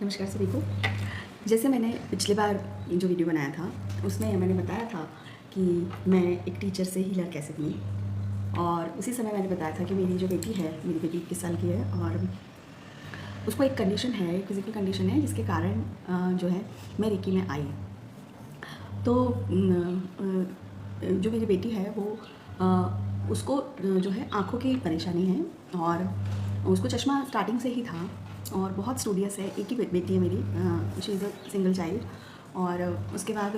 नमस्कार सभी को। जैसे मैंने पिछली बार जो वीडियो बनाया था उसमें मैंने बताया था कि मैं एक टीचर से हीलर कैसे बनी, और उसी समय मैंने बताया था कि मेरी जो बेटी है, मेरी बेटी 21 साल की है और उसको एक कंडीशन है, एक फिज़िकल कंडीशन है जिसके कारण जो है मैं रेकी में आई। तो जो मेरी बेटी है वो उसको जो है आँखों की परेशानी है और उसको चश्मा स्टार्टिंग से ही था और बहुत स्टूडियस है। एक ही बेटी है मेरी, she is a single child. और उसके बाद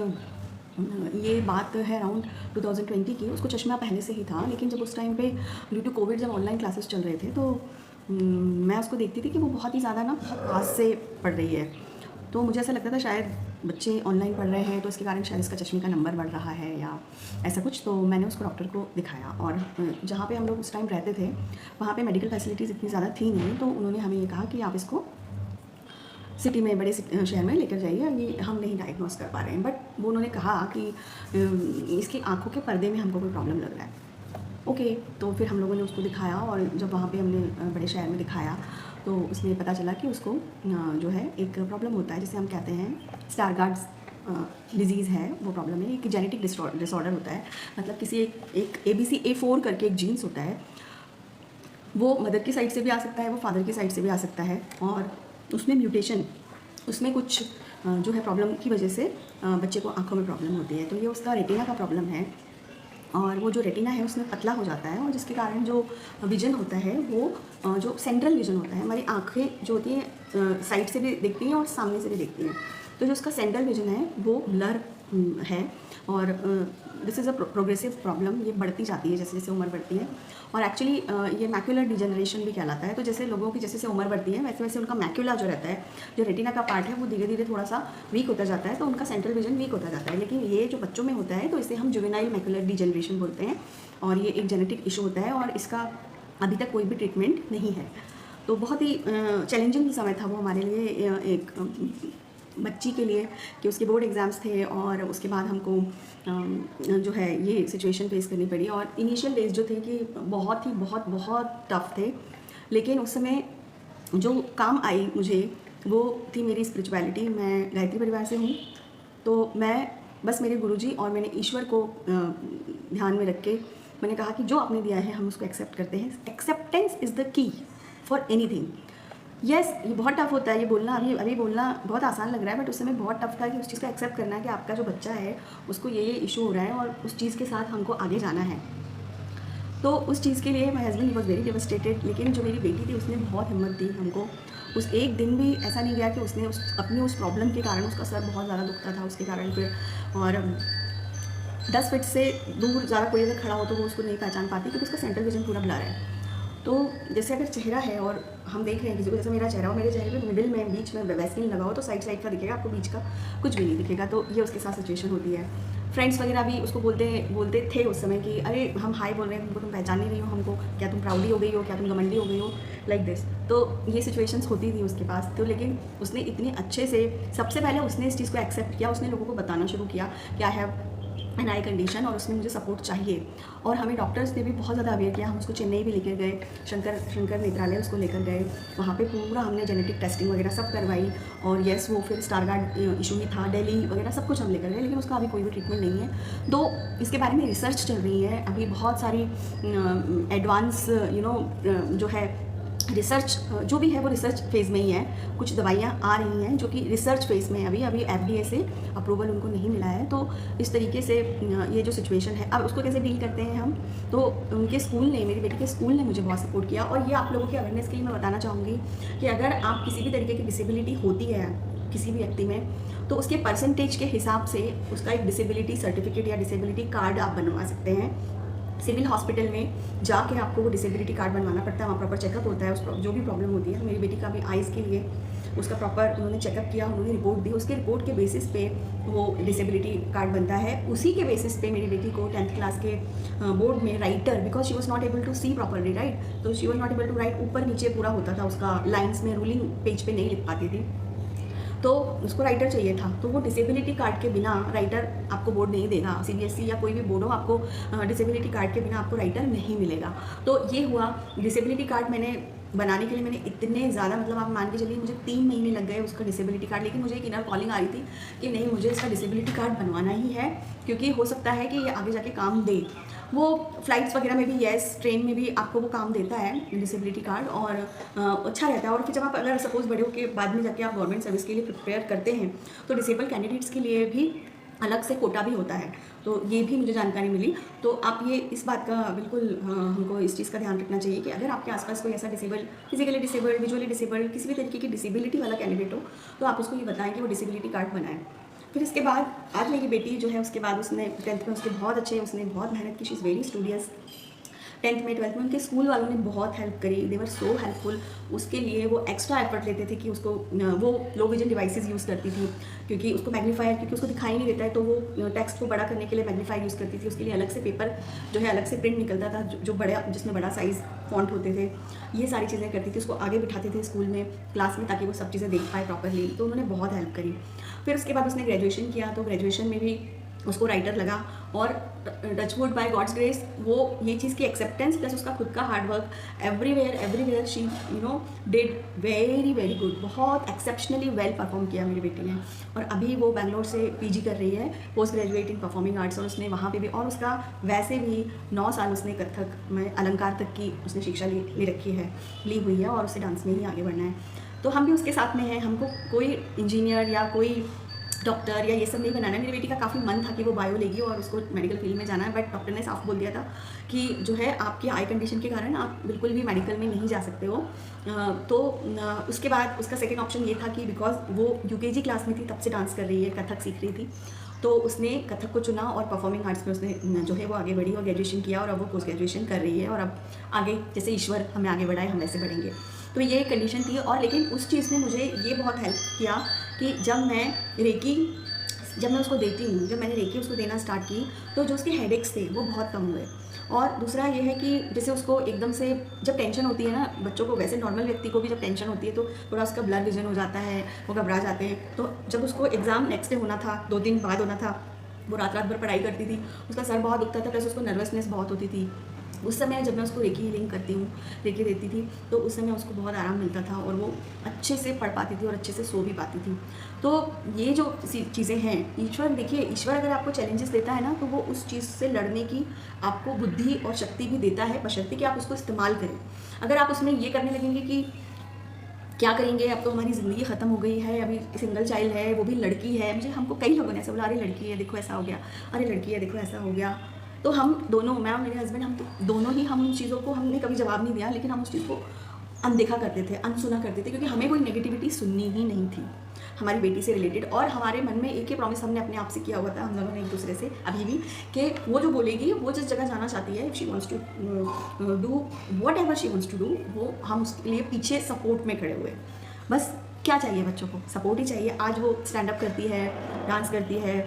ये बात है अराउंड 2020 की। उसको चश्मा पहले से ही था, लेकिन जब उस टाइम पे ड्यू टू कोविड जब ऑनलाइन क्लासेस चल रहे थे तो मैं उसको देखती थी कि वो बहुत ही ज़्यादा ना हाथ से पढ़ रही है। तो मुझे ऐसा लगता था शायद बच्चे ऑनलाइन पढ़ रहे हैं तो इसके कारण शायद इसका चश्मे का नंबर बढ़ रहा है या ऐसा कुछ। तो मैंने उसको डॉक्टर को दिखाया और जहाँ पे हम लोग उस टाइम रहते थे वहाँ पे मेडिकल फैसिलिटीज़ इतनी ज़्यादा थी नहीं, तो उन्होंने हमें ये कहा कि आप इसको सिटी में, बड़े शहर में लेकर जाइए, ये हम नहीं डायग्नोस कर पा रहे हैं। बट वो उन्होंने कहा कि इसकी आँखों के पर्दे में हमको कोई प्रॉब्लम लग रहा है। ओके, तो फिर हम लोगों ने उसको दिखाया और जब वहाँ पे हमने बड़े शहर में दिखाया तो उसमें पता चला कि उसको जो है एक प्रॉब्लम होता है जिसे हम कहते हैं स्टारगार्ड्स डिजीज़ है। वो प्रॉब्लम है, एक जेनेटिक डिसऑर्डर होता है। मतलब किसी एक ABC A4 करके एक जीन्स होता है, वो मदर की साइड से भी आ सकता है, वो फादर की साइड से भी आ सकता है, और उसमें म्यूटेशन, उसमें कुछ जो है प्रॉब्लम की वजह से बच्चे को आँखों में प्रॉब्लम होती है। तो ये उसका रेटिना का प्रॉब्लम है और वो जो रेटिना है उसमें पतला हो जाता है और जिसके कारण जो विजन होता है वो जो सेंट्रल विजन होता है, हमारी आँखें जो होती हैं साइड से भी देखती हैं और सामने से भी देखती हैं, तो जो उसका सेंट्रल विजन है वो ब्लर है। और this is a progressive problem, ये बढ़ती जाती है जैसे जैसे उम्र बढ़ती है। और एक्चुअली ये मैक्यूलर डिजनरेशन भी कहलाता है। तो जैसे लोगों की जैसे जैसे उम्र बढ़ती है वैसे वैसे उनका मैक्यूला जो रहता है, जो रेटिना का पार्ट है, वो धीरे धीरे थोड़ा सा वीक होता जाता है, तो उनका सेंट्रल विजन वीक होता जाता है। लेकिन ये जो बच्चों में होता है तो इसे हम जुवेनाइल मैक्यूलर डिजनरेशन बोलते हैं और ये एक जेनेटिक इशू होता है और इसका अभी तक कोई भी ट्रीटमेंट नहीं है। तो बहुत ही चैलेंजिंग समय था वो हमारे लिए, एक बच्ची के लिए, कि उसके बोर्ड एग्ज़ाम्स थे और उसके बाद हमको जो है ये सिचुएशन फेस करनी पड़ी। और इनिशियल डेज जो थे कि बहुत टफ थे, लेकिन उस समय जो काम आई मुझे वो थी मेरी स्पिरिचुअलिटी। मैं गायत्री परिवार से हूँ, तो मैं बस मेरे गुरुजी और मैंने ईश्वर को ध्यान में रख के मैंने कहा कि जो आपने दिया है हम उसको एक्सेप्ट करते हैं। Acceptance is the key for anything. Yes, ये बहुत टफ होता है, ये बोलना अभी बोलना बहुत आसान लग रहा है, बट उस समय बहुत टफ था कि उस चीज़ को एक्सेप्ट करना है कि आपका जो बच्चा है उसको ये इशू हो रहा है और उस चीज़ के साथ हमको आगे जाना है। तो उस चीज़ के लिए my husband was very devastated, लेकिन जो मेरी बेटी थी उसने बहुत हिम्मत दी हमको। उस एक दिन भी ऐसा नहीं गया कि उसने अपनी उस प्रॉब्लम के कारण, उसका सर बहुत ज़्यादा दुखता था उसके कारण फिर, और 10 फीट से दूर ज़्यादा कोई अगर खड़ा हो तो वो उसको नहीं पहचान पाती क्योंकि उसका सेंट्रल विजन पूरा ब्लर है। तो जैसे अगर चेहरा है और हम देख रहे हैं किसी को, जैसे मेरा चेहरा हो, मेरे चेहरे पे मिडिल में बीच में वैसलीन लगा हो तो साइड साइड का दिखेगा, आपको बीच का कुछ भी नहीं दिखेगा। तो ये उसके साथ सिचुएशन होती है। फ्रेंड्स वगैरह भी उसको बोलते थे उस समय कि अरे हम हाय बोल रहे हैं तुमको, तुम पहचान नहीं रही हो हमको, क्या तुम प्राउडी हो गई हो, क्या तुम घमंडी हो गई हो, लाइक दिस। तो ये सिचुएशंस होती थी उसके पास। तो लेकिन उसने इतने अच्छे से, सबसे पहले उसने इस चीज़ को एक्सेप्ट किया, उसने लोगों को बताना शुरू किया कि I have an I condition और उसमें मुझे सपोर्ट चाहिए। और हमें डॉक्टर्स ने भी बहुत ज़्यादा अवेयर किया। हम उसको चेन्नई भी लेकर गए, शंकर नेत्रालय उसको लेकर गए, वहाँ पे पूरा हमने जेनेटिक टेस्टिंग वगैरह सब करवाई। और येस, वो फिर स्टारगार्ड इशू ही था, दिल्ली वगैरह सब कुछ हम लेकर गए, लेकिन उसका अभी कोई भी ट्रीटमेंट नहीं है। तो इसके बारे में रिसर्च चल रही है अभी, बहुत सारी एडवांस जो है रिसर्च जो भी है वो रिसर्च फेज़ में ही है। कुछ दवाइयाँ आ रही हैं जो कि रिसर्च फेज़ में है अभी FDA से अप्रूवल उनको नहीं मिला है। तो इस तरीके से ये जो सिचुएशन है, अब उसको कैसे डील करते हैं हम, तो उनके स्कूल ने, मेरी बेटी के स्कूल ने मुझे बहुत सपोर्ट किया। और ये आप लोगों की अवेयरनेस के लिए मैं बताना चाहूँगी कि अगर आप किसी भी तरीके की डिसेबिलिटी होती है किसी भी व्यक्ति में, तो उसके परसेंटेज के हिसाब से उसका एक डिसेबिलिटी सर्टिफिकेट या डिसेबिलिटी कार्ड आप बनवा सकते हैं। सिविल हॉस्पिटल में जाके आपको वो डिसेबिलिटी कार्ड बनवाना पड़ता है, वहाँ प्रॉपर चेकअप होता है उस जो भी प्रॉब्लम होती है। मेरी बेटी का भी आइज़ के लिए उसका प्रॉपर उन्होंने चेकअप किया, उन्होंने रिपोर्ट दी, उसके रिपोर्ट के बेसिस पे वो डिसेबिलिटी कार्ड बनता है। उसी के बेसिस पे मेरी बेटी को 10th क्लास के बोर्ड में writer, because she was not able to see properly write, तो she was not able to write, ऊपर नीचे पूरा होता था उसका, लाइन्स में रूलिंग पेज पे नहीं लिख पाती थी, तो उसको राइटर चाहिए था। तो वो डिसेबिलिटी कार्ड के बिना राइटर आपको बोर्ड नहीं देगा, CBSE या कोई भी बोर्ड हो, आपको डिसेबिलिटी कार्ड के बिना आपको राइटर नहीं मिलेगा। तो ये हुआ, डिसेबिलिटी कार्ड मैंने बनाने के लिए मैंने इतने ज़्यादा, मतलब आप मान के चलिए मुझे 3 महीने लग गए उसका डिसेबिलिटी कार्ड। लेकिन मुझे एक इनर कॉलिंग आ रही थी कि नहीं, मुझे इसका डिसेबिलिटी कार्ड बनवाना ही है, क्योंकि हो सकता है कि ये आगे जाके काम दे। वो फ्लाइट्स वगैरह में भी, येस, ट्रेन में भी आपको वो काम देता है डिसेबिलिटी कार्ड, और अच्छा रहता है। और फिर जब आप अगर सपोज़ बड़े हो के बाद में जाके आप गवर्नमेंट सर्विस के लिए प्रिपेयर करते हैं, तो डिसेबल कैंडिडेट्स के लिए भी अलग से कोटा भी होता है। तो ये भी मुझे जानकारी मिली। तो आप ये इस बात का बिल्कुल हमको इस चीज़ का ध्यान रखना चाहिए कि अगर आपके आसपास कोई ऐसा disable, physically disabled, visually disabled, किसी भी तरीके की डिसेबिलिटी वाला कैंडिडेट हो, तो आप उसको ये बताएं कि वो डिसेबिलिटी कार्ड बनाए। फिर इसके बाद आज मेरी बेटी जो है, उसके बाद उसने 10th में उसके बहुत अच्छे, उसने बहुत मेहनत की, she is very studious. 10th में 12th में उनके स्कूल वालों ने बहुत हेल्प करी, दे वर सो हेल्पफुल। उसके लिए वो एक्स्ट्रा एफर्ट लेते थे कि उसको वो लो विजन डिवाइसेस यूज़ करती थी, क्योंकि उसको मैग्नीफायर, क्योंकि उसको दिखाई नहीं देता है, तो वो टेक्स्ट को बड़ा करने के लिए मैग्नीफायर यूज़ करती थी। उसके लिए अलग से पेपर जो है, अलग से प्रिंट निकलता था जो बड़ा, जिसमें बड़ा साइज़ फॉन्ट होते थे। ये सारी चीज़ें करती थी, उसको आगे बिठाते थे स्कूल में, क्लास में, ताकि वो सब चीज़ें देख पाए प्रॉपरली। तो उन्होंने बहुत हेल्प करी। फिर उसके बाद उसने ग्रेजुएशन किया, तो ग्रेजुएशन में भी उसको राइटर लगा, और टचवुड बाय गॉड्स ग्रेस वो ये चीज़ की एक्सेप्टेंस प्लस उसका खुद का hard work, everywhere she did very very good. बहुत एक्सेप्शनली वेल परफॉर्म किया मेरी बेटी ने। और अभी वो बैंगलोर से पीजी कर रही है, post graduate in performing arts, और उसने वहाँ पे भी, और उसका वैसे भी 9 साल उसने कथक में अलंकार तक की उसने शिक्षा ली रखी है, ली हुई है, और उसे डांस में ही आगे बढ़ना है। तो हम भी उसके साथ में हैं। हमको कोई इंजीनियर या कोई डॉक्टर या ये सब नहीं बनाना है। मेरी बेटी का काफ़ी मन था कि वो बायो लेगी और उसको मेडिकल फील्ड में जाना है, बट डॉक्टर ने साफ बोल दिया था कि जो है, आपकी आई कंडीशन के कारण आप बिल्कुल भी मेडिकल में नहीं जा सकते हो। तो उसके बाद उसका सेकंड ऑप्शन ये था कि बिकॉज वो यूकेजी क्लास में थी, तब से डांस कर रही है, कथक सीख रही थी, तो उसने कथक को चुना और परफॉर्मिंग आर्ट्स में उसने जो है वो आगे बढ़ी और ग्रेजुएशन किया, और अब वो पोस्ट ग्रेजुएशन कर रही है, और अब आगे जैसे ईश्वर हमें आगे बढ़ाए, हम वैसे बढ़ेंगे। तो ये कंडीशन थी। और लेकिन उस चीज़ ने मुझे ये बहुत हेल्प किया कि जब मैं उसको देती हूँ, जब मैंने रेकी उसको देना स्टार्ट की, तो जो उसके हेडेक्स थे वो बहुत कम हुए। और दूसरा ये है कि जैसे उसको एकदम से जब टेंशन होती है ना, बच्चों को, वैसे नॉर्मल व्यक्ति को भी जब टेंशन होती है तो थोड़ा उसका ब्लर विजन हो जाता है, वो घबरा जाते हैं। तो जब उसको एग्ज़ाम नेक्स्ट डे होना था, 2 दिन बाद होना था, वो रात भर पढ़ाई करती थी, उसका सर बहुत दुखता था, प्लस उसको नर्वसनेस बहुत होती थी। उस समय जब मैं उसको रेकी हीलिंग करती हूँ, रेकी देती थी, तो उस समय उसको बहुत आराम मिलता था, और वो अच्छे से पढ़ पाती थी और अच्छे से सो भी पाती थी। तो ये जो चीज़ें हैं, ईश्वर, देखिए, ईश्वर अगर आपको चैलेंजेस देता है ना, तो वो उस चीज़ से लड़ने की आपको बुद्धि और शक्ति भी देता है, बशर्ते कि आप उसको इस्तेमाल करें। अगर आप उसमें ये करने लगेंगे कि क्या करेंगे, अब तो हमारी ज़िंदगी ख़त्म हो गई है, अभी सिंगल चाइल्ड है, वो भी लड़की है, हमको कई लोगों ने ऐसा बोला, अरे लड़की है देखो ऐसा हो गया, अरे लड़की है देखो ऐसा हो गया। तो हम दोनों, मैं और मेरे हस्बैंड, हम तो दोनों ही, हम उन चीज़ों को, हमने कभी जवाब नहीं दिया, लेकिन हम उस चीज़ को अनदेखा करते थे, अनसुना करते थे, क्योंकि हमें कोई नेगेटिविटी सुननी ही नहीं थी हमारी बेटी से रिलेटेड। और हमारे मन में एक ही प्रॉमिस हमने अपने आप से किया हुआ था, हम दोनों ने एक दूसरे से अभी भी, कि वो जो बोलेगी, वो जिस जगह जाना चाहती है, if she wants to do whatever she wants to do, वो हम उसके लिए पीछे सपोर्ट में खड़े हुए। बस क्या चाहिए बच्चों को? सपोर्ट ही चाहिए। आज वो स्टैंड अप करती है, डांस करती है,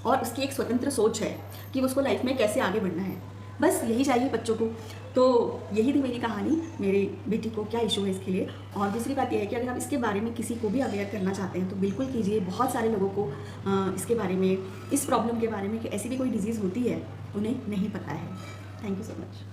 और उसकी एक स्वतंत्र सोच है कि उसको लाइफ में कैसे आगे बढ़ना है। बस यही चाहिए बच्चों को। तो यही थी मेरी कहानी, मेरी बेटी को क्या इशू है इसके लिए। और दूसरी बात यह है कि अगर आप इसके बारे में किसी को भी अवेयर करना चाहते हैं तो बिल्कुल कीजिए। बहुत सारे लोगों को इसके बारे में, इस प्रॉब्लम के बारे में, कि ऐसी भी कोई डिजीज़ होती है, उन्हें नहीं पता है। Thank you so much.